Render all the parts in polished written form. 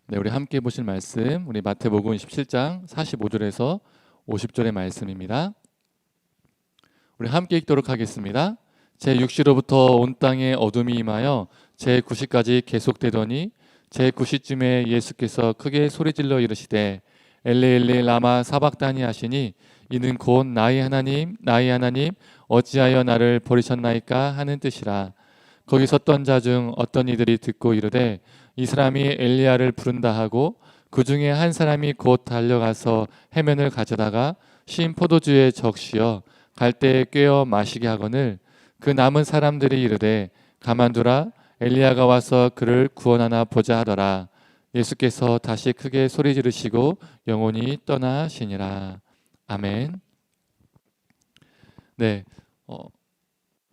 네, 우리 함께 보실 말씀, 우리 마태복음 17장 45절에서 50절의 말씀입니다. 우리 함께 읽도록 하겠습니다. 제6시로부터 온 땅에 어둠이 임하여 제9시까지 계속되더니 제9시쯤에 예수께서 크게 소리질러 이르시되 엘리 엘리 라마 사박다니 하시니 이는 곧 나의 하나님 나의 하나님 어찌하여 나를 버리셨나이까 하는 뜻이라. 거기 섰던 자 중 어떤 이들이 듣고 이르되 이 사람이 엘리야를 부른다 하고 그 중에 한 사람이 곧 달려가서 해면을 가져다가 신 포도주에 적시어 갈대에 꿰어 마시게 하거늘 그 남은 사람들이 이르되 가만두라 엘리야가 와서 그를 구원하나 보자 하더라. 예수께서 다시 크게 소리 지르시고 영혼이 떠나시니라. 아멘. 네,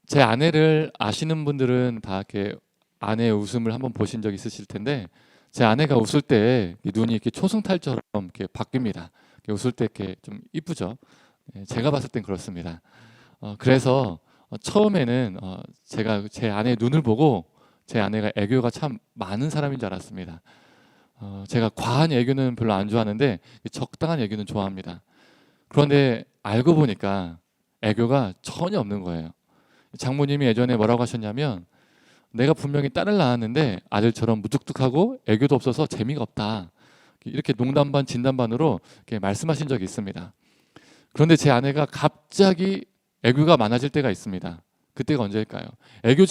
제 아내를 아시는 분들은 다 이렇게 아내의 웃음을 한번 보신 적 있으실 텐데 제 아내가 웃을 때 눈이 이렇게 초승달처럼 이렇게 바뀝니다. 이렇게 웃을 때 이렇게 좀 이쁘죠. 제가 봤을 땐 그렇습니다. 그래서 처음에는 제가 제 아내의 눈을 보고 제 아내가 애교가 참 많은 사람인 줄 알았습니다. 제가 과한 애교는 별로 안 좋아하는데 적당한 애교는 좋아합니다. 그런데 알고 보니까 애교가 전혀 없는 거예요. 장모님이 예전에 뭐라고 하셨냐면 내가 분명히 딸을 낳았는데 아들처럼 무뚝뚝하고 애교도 없어서 재미가 없다. 이렇게 농담 반 진담 반으로 이렇게 말씀하신 적이 있습니다. 그런데 제 아내가 갑자기 애교가 많아질 때가 있습니다. 그때가 언제일까요? 애교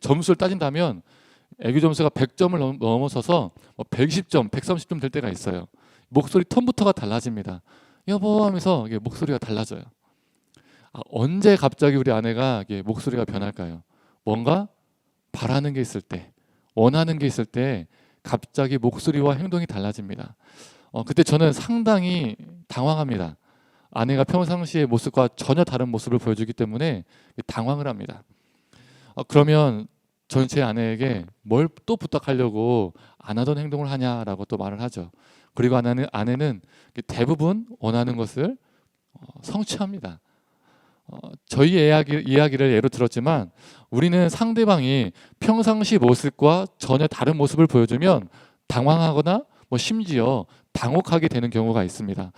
점수를 따진다면 애교 점수가 100점을 넘어서서 120점, 130점 될 때가 있어요. 목소리 톤부터가 달라집니다. 여보 하면서 이게 목소리가 달라져요. 언제 갑자기 우리 아내가 이게 목소리가 변할까요? 뭔가 바라는 게 있을 때, 원하는 게 있을 때 갑자기 목소리와 행동이 달라집니다. 그때 저는 상당히 당황합니다. 아내가 평상시의 모습과 전혀 다른 모습을 보여주기 때문에 당황을 합니다. 그러면 저는 제 아내에게 뭘 또 부탁하려고 안 하던 행동을 하냐라고 또 말을 하죠. 그리고 아내는 대부분 원하는 것을 성취합니다. 저희 이야기를 예로 들었지만 우리는 상대방이 평상시 모습과 전혀 다른 모습을 보여주면 당황하거나 심지어 당혹하게 되는 경우가 있습니다.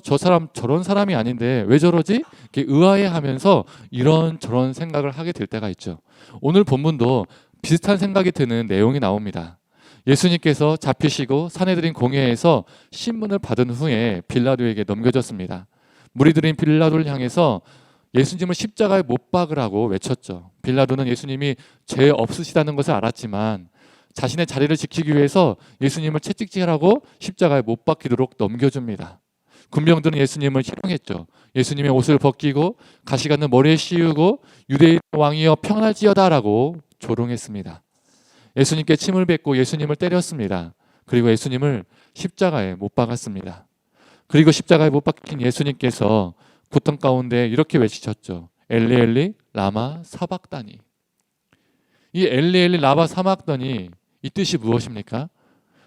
저 사람 저런 사람이 아닌데 왜 저러지? 이렇게 의아해하면서 이런저런 생각을 하게 될 때가 있죠. 오늘 본문도 비슷한 생각이 드는 내용이 나옵니다. 예수님께서 잡히시고 사내들인 공회에서 신문을 받은 후에 빌라도에게 넘겨졌습니다. 무리들인 빌라도를 향해서 예수님을 십자가에 못 박으라고 외쳤죠. 빌라도는 예수님이 죄 없으시다는 것을 알았지만 자신의 자리를 지키기 위해서 예수님을 채찍질하고 십자가에 못 박히도록 넘겨줍니다. 군병들은 예수님을 희롱했죠. 예수님의 옷을 벗기고 가시관을 머리에 씌우고 유대인 왕이여 평안할지어다라고 조롱했습니다. 예수님께 침을 뱉고 예수님을 때렸습니다. 그리고 예수님을 십자가에 못 박았습니다. 그리고 십자가에 못 박힌 예수님께서 고통 가운데 이렇게 외치셨죠. 엘리 엘리 라마 사박다니. 이 엘리 엘리 라마 사박다니 이 뜻이 무엇입니까?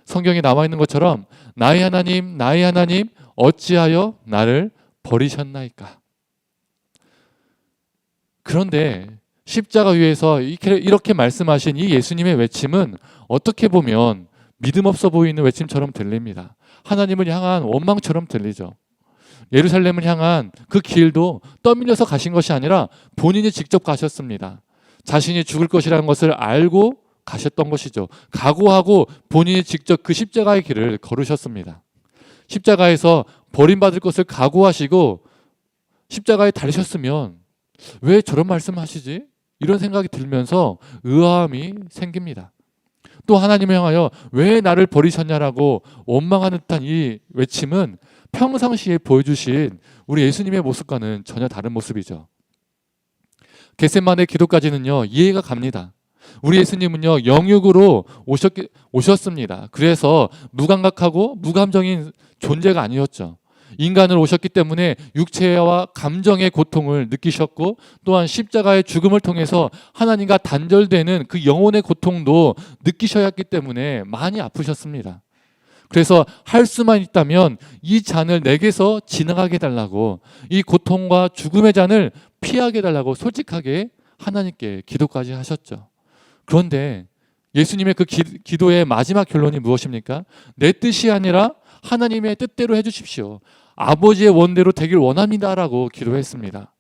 성경에 나와 있는 것처럼 나의 하나님 나의 하나님 어찌하여 나를 버리셨나이까. 그런데 십자가 위에서 이렇게 말씀하신 이 예수님의 외침은 어떻게 보면 믿음 없어 보이는 외침처럼 들립니다. 하나님을 향한 원망처럼 들리죠. 예루살렘을 향한 그 길도 떠밀려서 가신 것이 아니라 본인이 직접 가셨습니다. 자신이 죽을 것이라는 것을 알고 가셨던 것이죠. 각오하고 본인이 직접 그 십자가의 길을 걸으셨습니다. 십자가에서 버림받을 것을 각오하시고 십자가에 달리셨으면 왜 저런 말씀하시지? 이런 생각이 들면서 의아함이 생깁니다. 또 하나님을 향하여 왜 나를 버리셨냐라고 원망하는 듯한 이 외침은 평상시에 보여주신 우리 예수님의 모습과는 전혀 다른 모습이죠. 겟세마네 기도까지는요 이해가 갑니다. 우리 예수님은요 영육으로 오셨습니다. 그래서 무감각하고 무감정인 존재가 아니었죠. 인간으로 오셨기 때문에 육체와 감정의 고통을 느끼셨고 또한 십자가의 죽음을 통해서 하나님과 단절되는 그 영혼의 고통도 느끼셔야 했기 때문에 많이 아프셨습니다. 그래서 할 수만 있다면 이 잔을 내게서 지나가게 해달라고, 이 고통과 죽음의 잔을 피하게 해달라고 솔직하게 하나님께 기도까지 하셨죠. 그런데 예수님의 그 기도의 마지막 결론이 무엇입니까? 내 뜻이 아니라 하나님의 뜻대로 해주십시오. 아버지의 원대로 되길 원합니다라고 기도했습니다.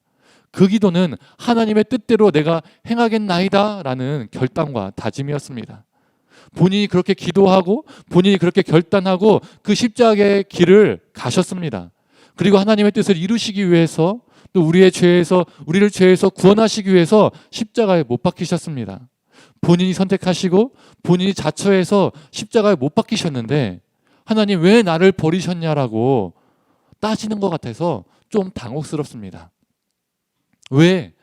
그 기도는 하나님의 뜻대로 내가 행하겠나이다 라는 결단과 다짐이었습니다. 본인이 그렇게 기도하고 본인이 그렇게 결단하고 그 십자가의 길을 가셨습니다. 그리고 하나님의 뜻을 이루시기 위해서 또 우리를 죄에서 구원하시기 위해서 십자가에 못 박히셨습니다. 본인이 선택하시고 본인이 자처해서 십자가에 못 박히셨는데 하나님 왜 나를 버리셨냐라고 따지는 것 같아서 좀 당혹스럽습니다. 왜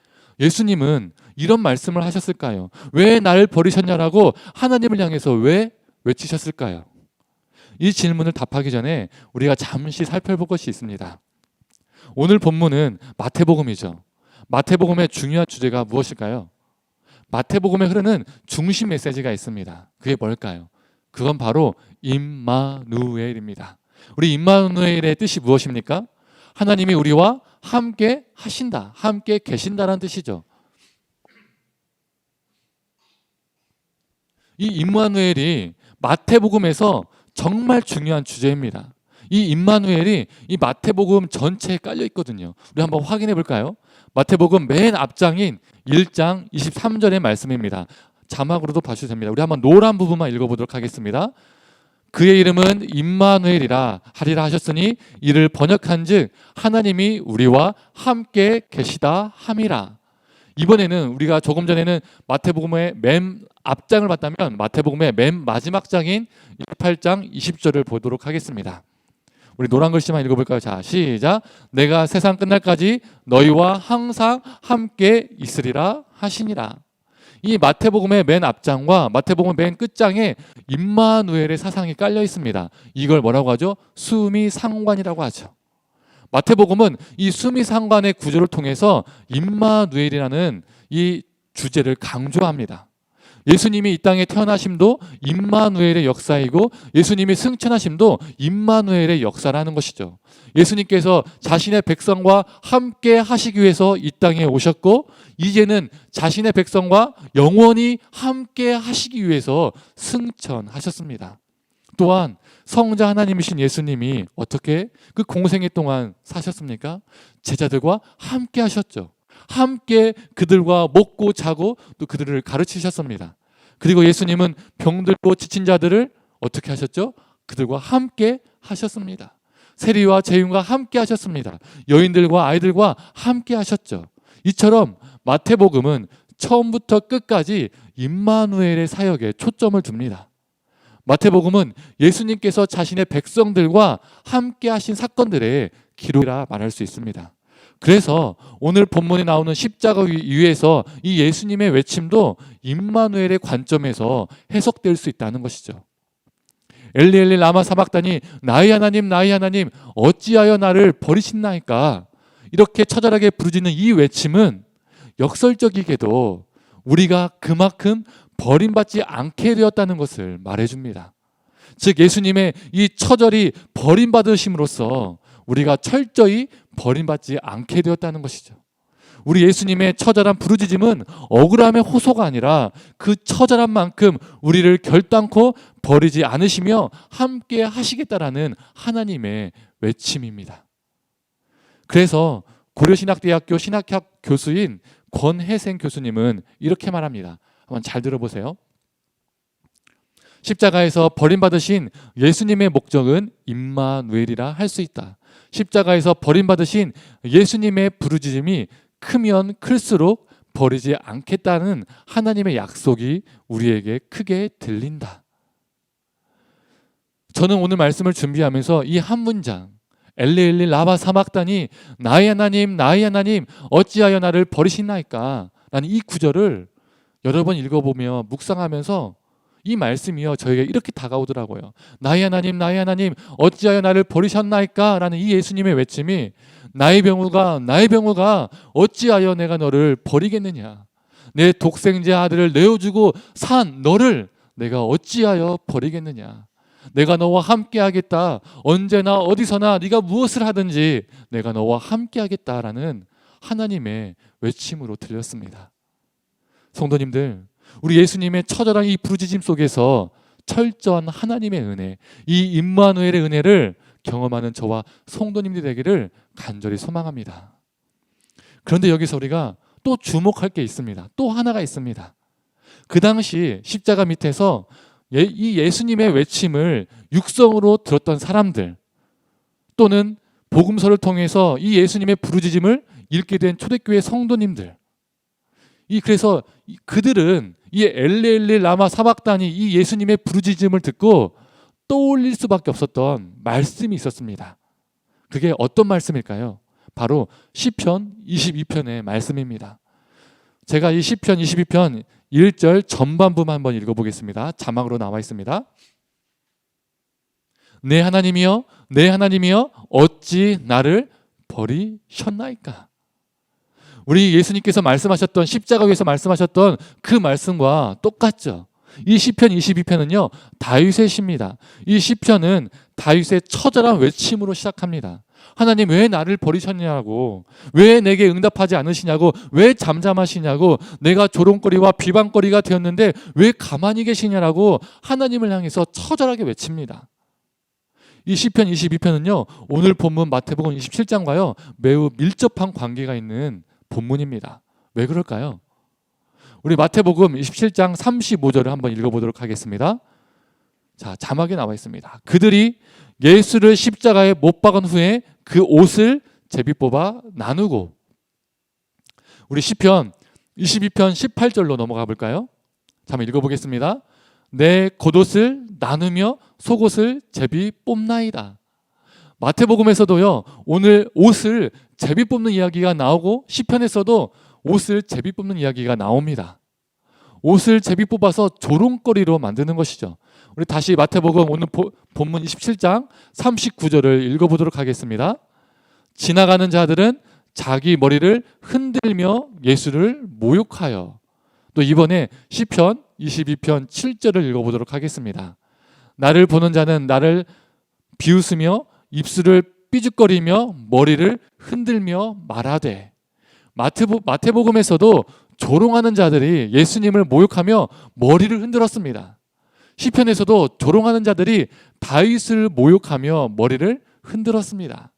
예수님은 이런 말씀을 하셨을까요? 왜 나를 버리셨냐라고 하나님을 향해서 왜 외치셨을까요? 이 질문을 답하기 전에 우리가 잠시 살펴볼 것이 있습니다. 오늘 본문은 마태복음이죠. 마태복음의 중요한 주제가 무엇일까요? 마태복음에 흐르는 중심 메시지가 있습니다. 그게 뭘까요? 그건 바로 임마누엘입니다. 우리 임마누엘의 뜻이 무엇입니까? 하나님이 우리와 함께 하신다, 함께 계신다라는 뜻이죠. 이 임마누엘이 마태복음에서 정말 중요한 주제입니다. 이 임마누엘이 이 마태복음 전체에 깔려 있거든요. 우리 한번 확인해 볼까요? 마태복음 맨 앞장인 1장 23절의 말씀입니다. 자막으로도 봐주셔도 됩니다. 우리 한번 노란 부분만 읽어보도록 하겠습니다. 그의 이름은 임마누엘이라 하리라 하셨으니 이를 번역한즉 하나님이 우리와 함께 계시다 함이라. 이번에는 우리가 조금 전에는 마태복음의 맨 앞장을 봤다면 마태복음의 맨 마지막 장인 18장 20절을 보도록 하겠습니다. 우리 노란 글씨만 읽어볼까요? 자, 시작. 내가 세상 끝날까지 너희와 항상 함께 있으리라 하시니라. 이 마태복음의 맨 앞장과 마태복음 맨 끝장에 임마누엘의 사상이 깔려 있습니다. 이걸 뭐라고 하죠? 수미상관이라고 하죠. 마태복음은 이 수미상관의 구조를 통해서 임마누엘이라는 이 주제를 강조합니다. 예수님이 이 땅에 태어나심도 임마누엘의 역사이고 예수님이 승천하심도 임마누엘의 역사라는 것이죠. 예수님께서 자신의 백성과 함께 하시기 위해서 이 땅에 오셨고 이제는 자신의 백성과 영원히 함께 하시기 위해서 승천하셨습니다. 또한 성자 하나님이신 예수님이 어떻게 그 공생애 동안 사셨습니까? 제자들과 함께 하셨죠. 함께 그들과 먹고 자고 또 그들을 가르치셨습니다. 그리고 예수님은 병들고 지친 자들을 어떻게 하셨죠? 그들과 함께 하셨습니다. 세리와 재윤과 함께 하셨습니다. 여인들과 아이들과 함께 하셨죠. 이처럼 마태복음은 처음부터 끝까지 임마누엘의 사역에 초점을 둡니다. 마태복음은 예수님께서 자신의 백성들과 함께 하신 사건들의 기록이라 말할 수 있습니다. 그래서 오늘 본문에 나오는 십자가 위에서 이 예수님의 외침도 임마누엘의 관점에서 해석될 수 있다는 것이죠. 엘리 엘리 라마 사박다니 나의 하나님 나의 하나님 어찌하여 나를 버리신나이까. 이렇게 처절하게 부르짖는 이 외침은 역설적이게도 우리가 그만큼 버림받지 않게 되었다는 것을 말해줍니다. 즉 예수님의 이 처절히 버림받으심으로써 우리가 철저히 버림받지 않게 되었다는 것이죠. 우리 예수님의 처절한 부르짖음은 억울함의 호소가 아니라 그 처절한 만큼 우리를 결단코 버리지 않으시며 함께 하시겠다라는 하나님의 외침입니다. 그래서 고려신학대학교 신학학 교수인 권혜생 교수님은 이렇게 말합니다. 한번 잘 들어보세요. 십자가에서 버림받으신 예수님의 목적은 임마누엘이라 할 수 있다. 십자가에서 버림받으신 예수님의 부르짖음이 크면 클수록 버리지 않겠다는 하나님의 약속이 우리에게 크게 들린다. 저는 오늘 말씀을 준비하면서 이 한 문장 엘리 엘리 라마 사막다니 나의 하나님 나의 하나님 어찌하여 나를 버리시나이까 라는 이 구절을 여러 번 읽어보며 묵상하면서 이 말씀이요 저에게 이렇게 다가오더라고요. 나의 하나님 어찌하여 나를 버리셨나이까 라는 이 예수님의 외침이 나의 병우가 어찌하여 내가 너를 버리겠느냐. 내 독생자 아들을 내어주고 산 너를 내가 어찌하여 버리겠느냐. 내가 너와 함께 하겠다. 언제나 어디서나 네가 무엇을 하든지 내가 너와 함께 하겠다라는 하나님의 외침으로 들렸습니다. 성도님들, 우리 예수님의 처절한 이 부르짖음 속에서 철저한 하나님의 은혜, 이 임마누엘의 은혜를 경험하는 저와 성도님들이 되기를 간절히 소망합니다. 그런데 여기서 우리가 또 주목할 게 있습니다. 또 하나가 있습니다. 그 당시 십자가 밑에서 이 예수님의 외침을 육성으로 들었던 사람들, 또는 복음서를 통해서 이 예수님의 부르짖음을 읽게 된 초대교회 성도님들, 그래서 그들은 이 엘레 라마 사박단이 이 예수님의 부르짖음을 듣고 떠올릴 수밖에 없었던 말씀이 있었습니다. 그게 어떤 말씀일까요? 바로 시편 22편의 말씀입니다. 제가 이 시편 22편 1절 전반부만 한번 읽어보겠습니다. 자막으로 나와 있습니다. 내 하나님이여, 내 하나님이여, 어찌 나를 버리셨나이까? 우리 예수님께서 말씀하셨던, 십자가 위에서 말씀하셨던 그 말씀과 똑같죠. 이 시편 22편은요 다윗의 시입니다. 이 시편은 다윗의 처절한 외침으로 시작합니다. 하나님 왜 나를 버리셨냐고, 왜 내게 응답하지 않으시냐고, 왜 잠잠하시냐고, 내가 조롱거리와 비방거리가 되었는데 왜 가만히 계시냐라고 하나님을 향해서 처절하게 외칩니다. 이 시편 22편은요 오늘 본문 마태복음 27장과요 매우 밀접한 관계가 있는 본문입니다. 왜 그럴까요? 우리 마태복음 27장 35절을 한번 읽어보도록 하겠습니다. 자, 자막에 나와 있습니다. 그들이 예수를 십자가에 못 박은 후에 그 옷을 제비 뽑아 나누고, 우리 시편 22편 18절로 넘어가 볼까요? 자, 한번 읽어보겠습니다. 내 겉옷을 나누며 속옷을 제비 뽑나이다. 마태복음에서도요 오늘 옷을 제비 뽑는 이야기가 나오고 시편에서도 옷을 제비 뽑는 이야기가 나옵니다. 옷을 제비 뽑아서 조롱거리로 만드는 것이죠. 우리 다시 마태복음 오늘 본문 27장 39절을 읽어보도록 하겠습니다. 지나가는 자들은 자기 머리를 흔들며 예수를 모욕하여. 또 이번에 시편 22편 7절을 읽어보도록 하겠습니다. 나를 보는 자는 나를 비웃으며 입술을 삐죽거리며 머리를 흔들며 말하되. 마태복음에서도 조롱하는 자들이 예수님을 모욕하며 머리를 흔들었습니다. 시편에서도 조롱하는 자들이 다윗을 모욕하며 머리를 흔들었습니다.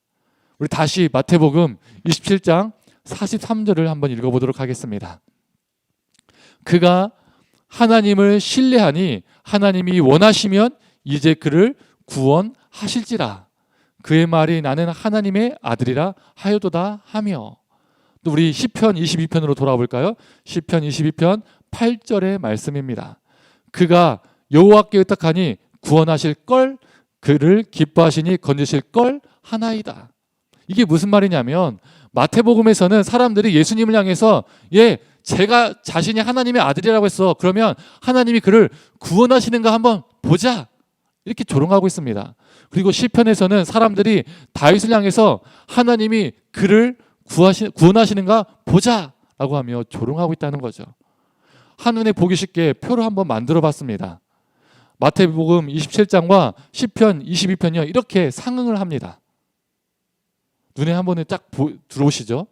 우리 다시 마태복음 27장 43절을 한번 읽어보도록 하겠습니다. 그가 하나님을 신뢰하니 하나님이 원하시면 이제 그를 구원하실지라. 그의 말이 나는 하나님의 아들이라 하여도다 하며. 또 우리 시편 22편으로 돌아와 볼까요? 시편 22편 8절의 말씀입니다. 그가 여호와께 의탁하니 구원하실 걸, 그를 기뻐하시니 건지실 걸 하나이다. 이게 무슨 말이냐면 마태복음에서는 사람들이 예수님을 향해서 제가 자신이 하나님의 아들이라고 했어. 그러면 하나님이 그를 구원하시는가 한번 보자. 이렇게 조롱하고 있습니다. 그리고 시편에서는 사람들이 다윗을 향해서 하나님이 그를 구원하시는가 보자라고 하며 조롱하고 있다는 거죠. 한눈에 보기 쉽게 표를 한번 만들어 봤습니다. 마태복음 27장과 시편 22편이요 이렇게 상응을 합니다. 눈에 한번 딱 들어오시죠?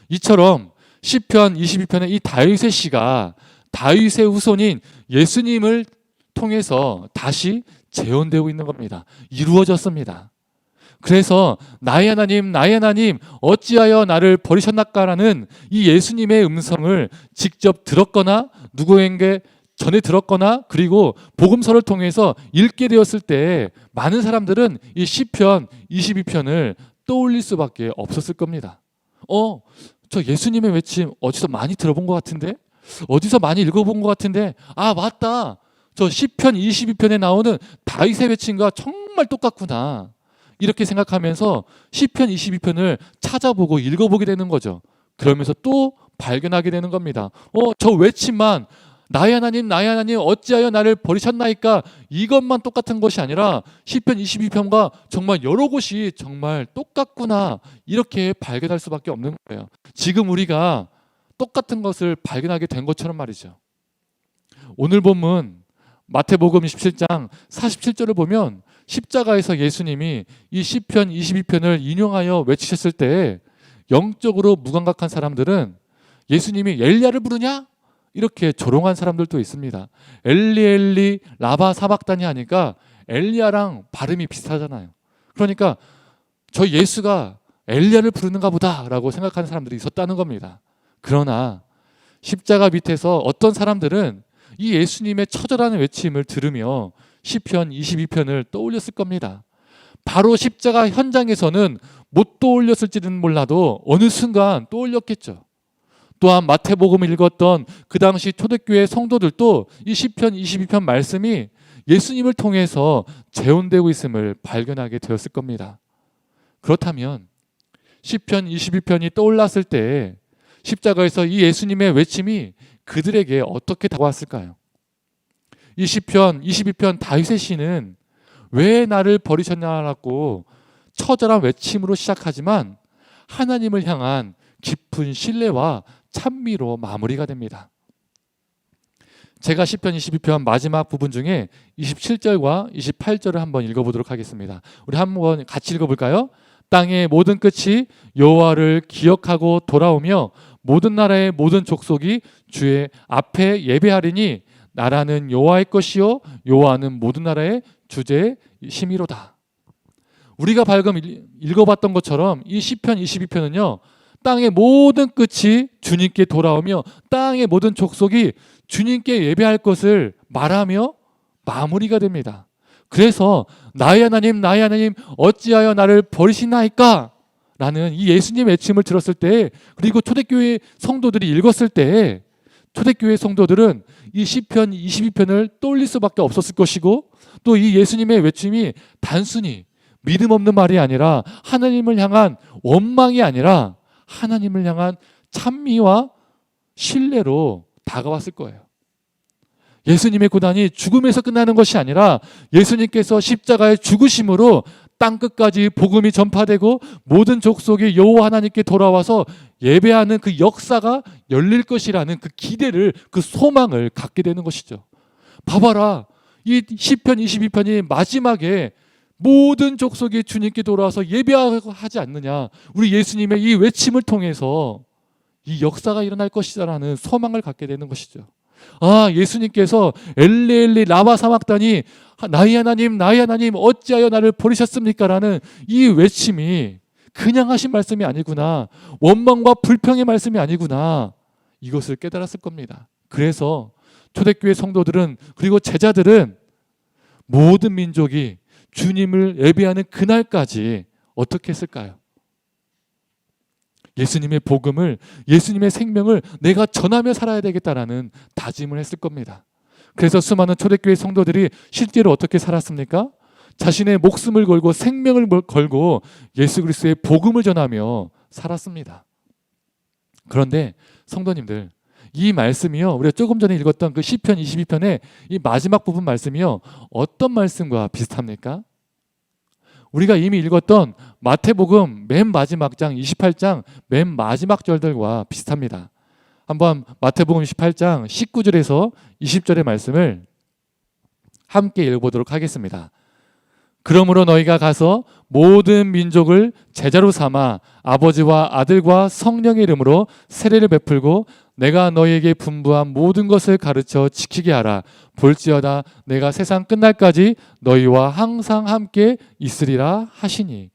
이처럼 시편 22편의 이 다윗의 시가 다윗의 후손인 예수님을 통해서 다시 재현되고 있는 겁니다. 이루어졌습니다. 그래서 나의 하나님, 나의 하나님 어찌하여 나를 버리셨나까라는 이 예수님의 음성을 직접 들었거나 누구에게 전에 들었거나 그리고 복음서를 통해서 읽게 되었을 때 많은 사람들은 이 시편 22편을 떠올릴 수밖에 없었을 겁니다. 저 예수님의 외침 어디서 많이 들어본 것 같은데? 어디서 많이 읽어본 것 같은데? 아, 맞다. 저 시편 22편에 나오는 다윗의 외침과 정말 똑같구나. 이렇게 생각하면서 시편 22편을 찾아보고 읽어보게 되는 거죠. 그러면서 또 발견하게 되는 겁니다. 저 외침만 나의 하나님, 나의 하나님 어찌하여 나를 버리셨나이까 이것만 똑같은 것이 아니라 시편 22편과 정말 여러 곳이 정말 똑같구나 이렇게 발견할 수밖에 없는 거예요. 지금 우리가 똑같은 것을 발견하게 된 것처럼 말이죠. 오늘 본문 마태복음 27장 47절을 보면 십자가에서 예수님이 이 시편 22편을 인용하여 외치셨을 때 영적으로 무감각한 사람들은 예수님이 엘리야를 부르냐? 이렇게 조롱한 사람들도 있습니다. 엘리 엘리 라바 사박다니 하니까 엘리야랑 발음이 비슷하잖아요. 그러니까 저 예수가 엘리야를 부르는가 보다라고 생각하는 사람들이 있었다는 겁니다. 그러나 십자가 밑에서 어떤 사람들은 이 예수님의 처절한 외침을 들으며 시편 22편을 떠올렸을 겁니다. 바로 십자가 현장에서는 못 떠올렸을지는 몰라도 어느 순간 떠올렸겠죠. 또한 마태복음을 읽었던 그 당시 초대교회 성도들도 이 시편 22편 말씀이 예수님을 통해서 재현되고 있음을 발견하게 되었을 겁니다. 그렇다면 시편 22편이 떠올랐을 때 십자가에서 이 예수님의 외침이 그들에게 어떻게 다가왔을까요? 이 시편 22편 다윗의 시는 왜 나를 버리셨냐라고 처절한 외침으로 시작하지만 하나님을 향한 깊은 신뢰와 찬미로 마무리가 됩니다. 제가 시편 22편 마지막 부분 중에 27절과 28절을 한번 읽어보도록 하겠습니다. 우리 한번 같이 읽어볼까요? 땅의 모든 끝이 여호와를 기억하고 돌아오며 모든 나라의 모든 족속이 주의 앞에 예배하리니 나라는 여호와의 것이요 여호와는 모든 나라의 주제의 심이로다. 우리가 방금 읽어봤던 것처럼 이 시편 22편은요 땅의 모든 끝이 주님께 돌아오며 땅의 모든 족속이 주님께 예배할 것을 말하며 마무리가 됩니다. 그래서 나의 하나님 어찌하여 나를 버리시나이까? 라는 이 예수님의 외침을 들었을 때, 그리고 초대교회 성도들이 읽었을 때 초대교회 성도들은 이 시편 22편을 떠올릴 수밖에 없었을 것이고, 또 이 예수님의 외침이 단순히 믿음 없는 말이 아니라 하나님을 향한 원망이 아니라 하나님을 향한 찬미와 신뢰로 다가왔을 거예요. 예수님의 고난이 죽음에서 끝나는 것이 아니라 예수님께서 십자가의 죽으심으로 땅끝까지 복음이 전파되고 모든 족속이 여호와 하나님께 돌아와서 예배하는 그 역사가 열릴 것이라는 그 기대를, 그 소망을 갖게 되는 것이죠. 봐봐라, 이 시편 22편이 마지막에 모든 족속이 주님께 돌아와서 예배하지 않느냐, 우리 예수님의 이 외침을 통해서 이 역사가 일어날 것이라는 소망을 갖게 되는 것이죠. 아, 예수님께서 엘리 엘리 라마 사막다니 나의 하나님 어찌하여 나를 버리셨습니까? 라는 이 외침이 그냥 하신 말씀이 아니구나, 원망과 불평의 말씀이 아니구나, 이것을 깨달았을 겁니다. 그래서 초대교회 성도들은, 그리고 제자들은 모든 민족이 주님을 예배하는 그날까지 어떻게 했을까요? 예수님의 복음을, 예수님의 생명을 내가 전하며 살아야 되겠다라는 다짐을 했을 겁니다. 그래서 수많은 초대교회 성도들이 실제로 어떻게 살았습니까? 자신의 목숨을 걸고 생명을 걸고 예수 그리스도의 복음을 전하며 살았습니다. 그런데 성도님들, 이 말씀이요, 우리가 조금 전에 읽었던 그 시편 22편의 이 마지막 부분 말씀이요, 어떤 말씀과 비슷합니까? 우리가 이미 읽었던 마태복음 맨 마지막 장 28장 맨 마지막 절들과 비슷합니다. 한번 마태복음 28장 19절에서 20절의 말씀을 함께 읽어보도록 하겠습니다. 그러므로 너희가 가서 모든 민족을 제자로 삼아 아버지와 아들과 성령의 이름으로 세례를 베풀고 내가 너희에게 분부한 모든 것을 가르쳐 지키게 하라. 볼지어다 내가 세상 끝날까지 너희와 항상 함께 있으리라 하시니.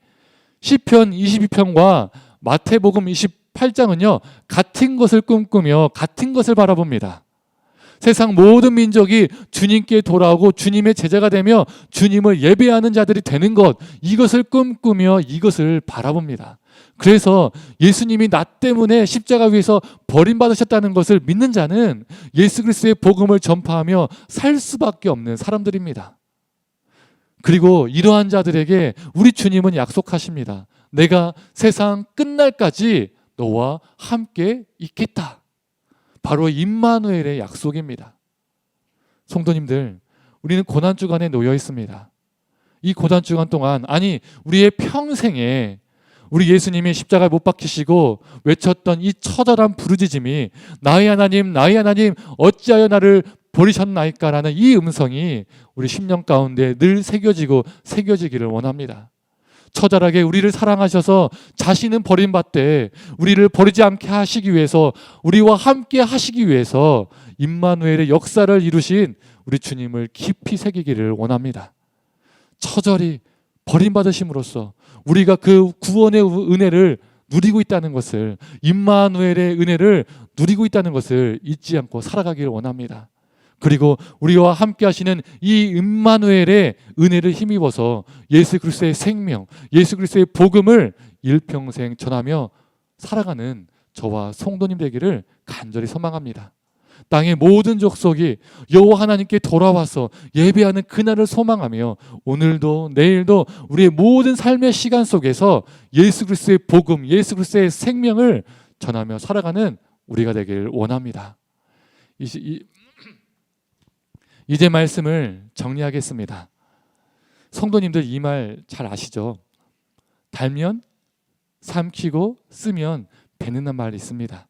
시편 22편과 마태복음 28장은요 같은 것을 꿈꾸며 같은 것을 바라봅니다. 세상 모든 민족이 주님께 돌아오고 주님의 제자가 되며 주님을 예배하는 자들이 되는 것, 이것을 꿈꾸며 이것을 바라봅니다. 그래서 예수님이 나 때문에 십자가 위에서 버림받으셨다는 것을 믿는 자는 예수 그리스도의 복음을 전파하며 살 수밖에 없는 사람들입니다. 그리고 이러한 자들에게 우리 주님은 약속하십니다. 내가 세상 끝날까지 너와 함께 있겠다. 바로 임마누엘의 약속입니다. 성도님들, 우리는 고난주간에 놓여 있습니다. 이 고난주간 동안, 아니 우리의 평생에 우리 예수님이 십자가에 못 박히시고 외쳤던 이 처절한 부르짖음이 나의 하나님 어찌하여 나를 버리셨나이까 라는 이 음성이 우리 심령 가운데 늘 새겨지기를 원합니다. 처절하게 우리를 사랑하셔서 자신은 버림받되 우리를 버리지 않게 하시기 위해서, 우리와 함께 하시기 위해서 임마누엘의 역사를 이루신 우리 주님을 깊이 새기기를 원합니다. 처절히 버림받으심으로써 우리가 그 구원의 은혜를 누리고 있다는 것을, 임마누엘의 은혜를 누리고 있다는 것을 잊지 않고 살아가기를 원합니다. 그리고 우리와 함께 하시는 이 임마누엘의 은혜를 힘입어서 예수 그리스도의 생명, 예수 그리스도의 복음을 일평생 전하며 살아가는 저와 성도님 되기를 간절히 소망합니다. 땅의 모든 족속이 여호와 하나님께 돌아와서 예배하는 그날을 소망하며 오늘도 내일도 우리의 모든 삶의 시간 속에서 예수 그리스도의 복음, 예수 그리스도의 생명을 전하며 살아가는 우리가 되길 원합니다. 이제 말씀을 정리하겠습니다. 성도님들 이 말 잘 아시죠? 달면 삼키고 쓰면 뱉는다는 말이 있습니다.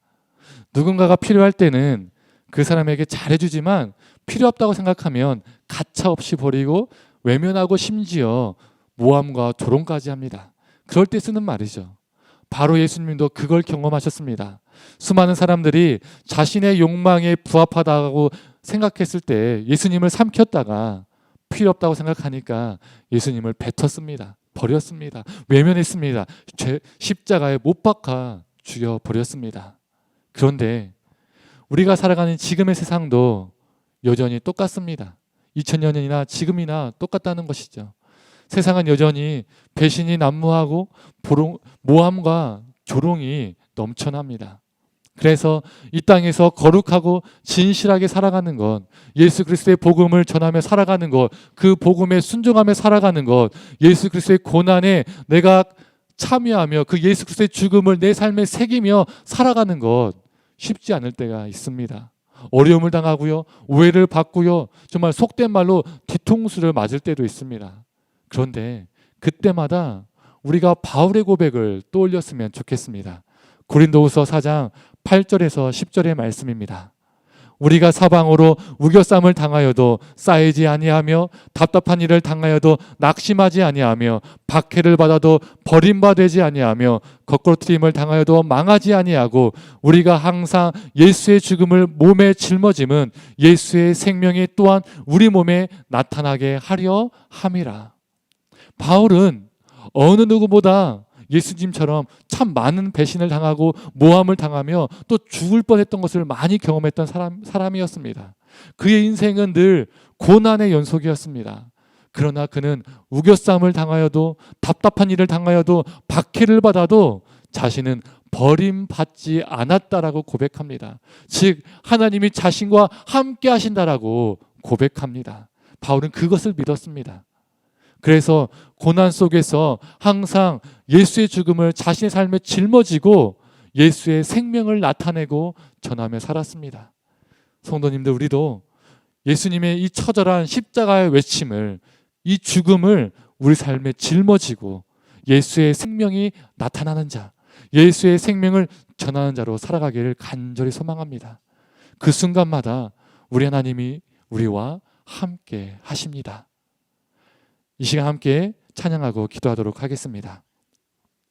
누군가가 필요할 때는 그 사람에게 잘해주지만 필요 없다고 생각하면 가차없이 버리고 외면하고 심지어 모함과 조롱까지 합니다. 그럴 때 쓰는 말이죠. 바로 예수님도 그걸 경험하셨습니다. 수많은 사람들이 자신의 욕망에 부합하다고 생각했을 때 예수님을 삼켰다가 필요 없다고 생각하니까 예수님을 뱉었습니다. 버렸습니다. 외면했습니다. 십자가에 못 박아 죽여버렸습니다. 그런데 우리가 살아가는 지금의 세상도 여전히 똑같습니다. 2000년이나 지금이나 똑같다는 것이죠. 세상은 여전히 배신이 난무하고 모함과 조롱이 넘쳐납니다. 그래서 이 땅에서 거룩하고 진실하게 살아가는 것, 예수 그리스도의 복음을 전하며 살아가는 것, 그 복음에 순종하며 살아가는 것, 예수 그리스도의 고난에 내가 참여하며 그 예수 그리스도의 죽음을 내 삶에 새기며 살아가는 것 쉽지 않을 때가 있습니다. 어려움을 당하고요, 오해를 받고요, 정말 속된 말로 뒤통수를 맞을 때도 있습니다. 그런데 그때마다 우리가 바울의 고백을 떠올렸으면 좋겠습니다. 고린도후서 4장 8절에서 10절의 말씀입니다. 우리가 사방으로 우겨쌈을 당하여도 쌓이지 아니하며 답답한 일을 당하여도 낙심하지 아니하며 박해를 받아도 버림받지 아니하며 거꾸로뜨림을 당하여도 망하지 아니하고 우리가 항상 예수의 죽음을 몸에 짊어짐은 예수의 생명이 또한 우리 몸에 나타나게 하려 함이라. 바울은 어느 누구보다 예수님처럼 참 많은 배신을 당하고 모함을 당하며 또 죽을 뻔했던 것을 많이 경험했던 사람이었습니다. 그의 인생은 늘 고난의 연속이었습니다. 그러나 그는 우겨쌈을 당하여도 답답한 일을 당하여도 박해를 받아도 자신은 버림받지 않았다라고 고백합니다. 즉 하나님이 자신과 함께 하신다라고 고백합니다. 바울은 그것을 믿었습니다. 그래서 고난 속에서 항상 예수의 죽음을 자신의 삶에 짊어지고 예수의 생명을 나타내고 전하며 살았습니다. 성도님들, 우리도 예수님의 이 처절한 십자가의 외침을, 이 죽음을 우리 삶에 짊어지고 예수의 생명이 나타나는 자, 예수의 생명을 전하는 자로 살아가기를 간절히 소망합니다. 그 순간마다 우리 하나님이 우리와 함께 하십니다. 이 시간 함께 찬양하고 기도하도록 하겠습니다.